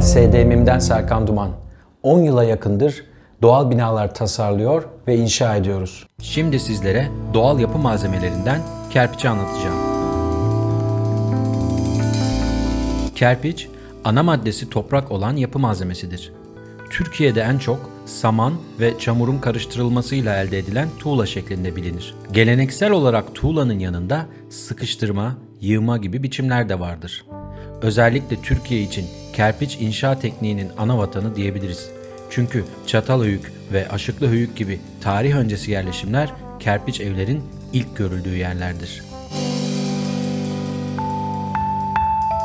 SDM'imden Serkan Duman. 10 yıla yakındır doğal binalar tasarlıyor ve inşa ediyoruz. Şimdi sizlere doğal yapı malzemelerinden kerpiçi anlatacağım. Kerpiç, ana maddesi toprak olan yapı malzemesidir. Türkiye'de en çok saman ve çamurun karıştırılmasıyla elde edilen tuğla şeklinde bilinir. Geleneksel olarak tuğlanın yanında sıkıştırma, yığma gibi biçimler de vardır. Özellikle Türkiye için kerpiç inşa tekniğinin ana vatanı diyebiliriz. Çünkü Çatalhöyük ve Aşıklıhöyük gibi tarih öncesi yerleşimler kerpiç evlerin ilk görüldüğü yerlerdir.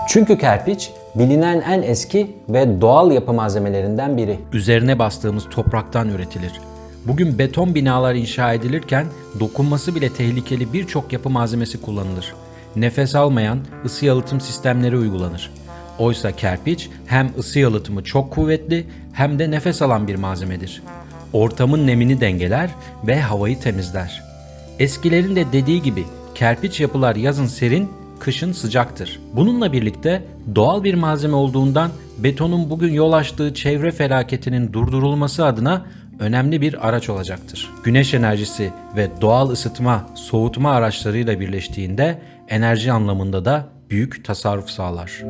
Çünkü kerpiç bilinen en eski ve doğal yapı malzemelerinden biri. Üzerine bastığımız topraktan üretilir. Bugün beton binalar inşa edilirken dokunması bile tehlikeli birçok yapı malzemesi kullanılır. Nefes almayan ısı yalıtım sistemleri uygulanır. Oysa kerpiç hem ısı yalıtımı çok kuvvetli hem de nefes alan bir malzemedir. Ortamın nemini dengeler ve havayı temizler. Eskilerin de dediği gibi kerpiç yapılar yazın serin, kışın sıcaktır. Bununla birlikte doğal bir malzeme olduğundan betonun bugün yol açtığı çevre felaketinin durdurulması adına önemli bir araç olacaktır. Güneş enerjisi ve doğal ısıtma, soğutma araçlarıyla birleştiğinde enerji anlamında da büyük tasarruf sağlar.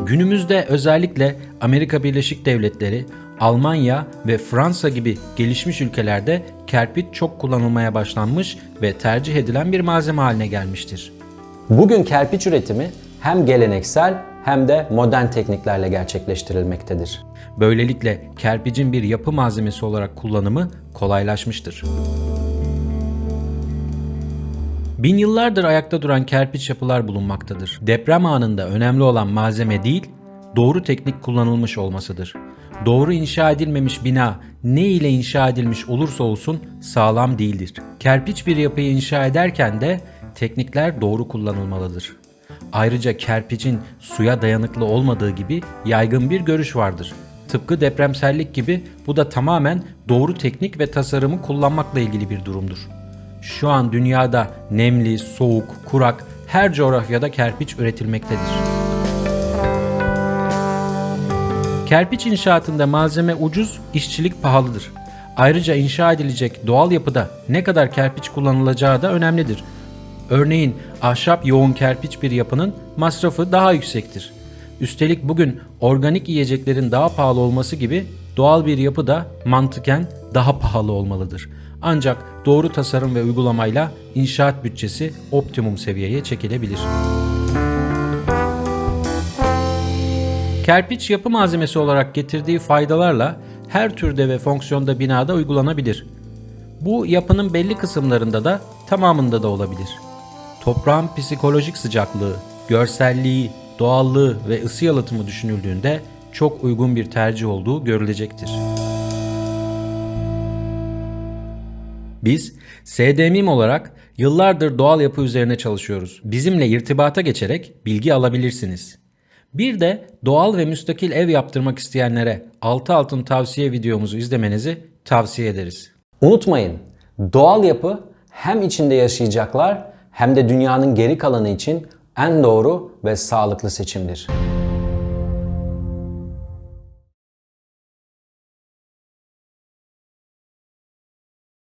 Günümüzde özellikle Amerika Birleşik Devletleri, Almanya ve Fransa gibi gelişmiş ülkelerde kerpiç çok kullanılmaya başlanmış ve tercih edilen bir malzeme haline gelmiştir. Bugün kerpiç üretimi hem geleneksel hem de modern tekniklerle gerçekleştirilmektedir. Böylelikle kerpicin bir yapı malzemesi olarak kullanımı kolaylaşmıştır. Bin yıllardır ayakta duran kerpiç yapılar bulunmaktadır. Deprem anında önemli olan malzeme değil, doğru teknik kullanılmış olmasıdır. Doğru inşa edilmemiş bina ne ile inşa edilmiş olursa olsun sağlam değildir. Kerpiç bir yapıyı inşa ederken de teknikler doğru kullanılmalıdır. Ayrıca kerpicin suya dayanıklı olmadığı gibi yaygın bir görüş vardır. Tıpkı depremsellik gibi bu da tamamen doğru teknik ve tasarımı kullanmakla ilgili bir durumdur. Şu an dünyada nemli, soğuk, kurak her coğrafyada kerpiç üretilmektedir. Kerpiç inşaatında malzeme ucuz, işçilik pahalıdır. Ayrıca inşa edilecek doğal yapıda ne kadar kerpiç kullanılacağı da önemlidir. Örneğin ahşap yoğun kerpiç bir yapının masrafı daha yüksektir. Üstelik bugün organik yiyeceklerin daha pahalı olması gibi doğal bir yapı da mantıken daha pahalı olmalıdır. Ancak doğru tasarım ve uygulamayla inşaat bütçesi optimum seviyeye çekilebilir. Kerpiç yapı malzemesi olarak getirdiği faydalarla her türde ve fonksiyonda binada uygulanabilir. Bu yapının belli kısımlarında da tamamında da olabilir. Toprağın psikolojik sıcaklığı, görselliği, doğallığı ve ısı yalıtımı düşünüldüğünde çok uygun bir tercih olduğu görülecektir. Biz SDMİM olarak yıllardır doğal yapı üzerine çalışıyoruz. Bizimle irtibata geçerek bilgi alabilirsiniz. Bir de doğal ve müstakil ev yaptırmak isteyenlere altı altın tavsiye videomuzu izlemenizi tavsiye ederiz. Unutmayın, doğal yapı hem içinde yaşayacaklar hem de dünyanın geri kalanı için en doğru ve sağlıklı seçimdir.